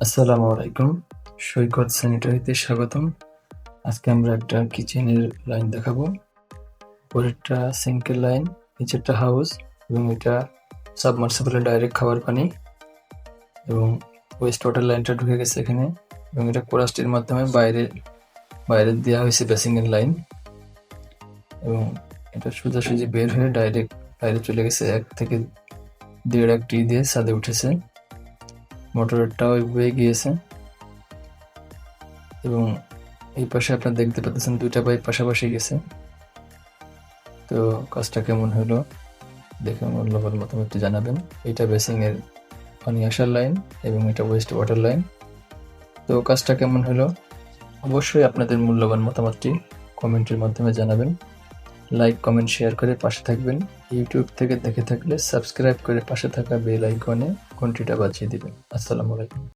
আসসালামু আলাইকুম। সৈকত স্যানিটারিতে স্বাগতম। আজকে আমরা একটা কিচেনের লাইন দেখাবো। উপরেরটা সিঙ্কের লাইন, নিচেরটা হাউস এবং এটা সাবমার্সিবলের ডাইরেক্ট খাবার পানি এবং ওয়েস্ট ওয়াটার লাইনটা ঢুকে গেছে এখানে এবং এটা কোরাসটির মাধ্যমে বাইরে দেওয়া হয়েছে বেসিংয়ের লাইন এবং এটা সোজাসুজি বের হয়ে ডাইরেক্ট বাইরে চলে গেছে 1 থেকে 1.5 টি দিয়ে ছাদে উঠেছে। মোটরেরটাও ওইভাবে গিয়েছে এবং এই পাশে আপনারা দেখতে পাচ্ছেন 2টা পাইপ পাশাপাশি গেছে। তো কাজটা কেমন হলো দেখে মূল্যবান মতামত জানাবেন। এটা বেসিং এর পানি আসার লাইন এবং এটা ওয়েস্ট ওয়াটার লাইন। তো কাজটা কেমন হলো অবশ্যই আপনাদের মূল্যবান মতামতটি কমেন্টের মাধ্যমে জানাবেন। লাইক, কমেন্ট, শেয়ার করে পাশে থাকবেন। ইউটিউব থেকে দেখে থাকলে সাবস্ক্রাইব করে পাশে থাকা বেল আইকনে ঘন্টিটা বাজিয়ে দিবেন। আসসালামু আলাইকুম।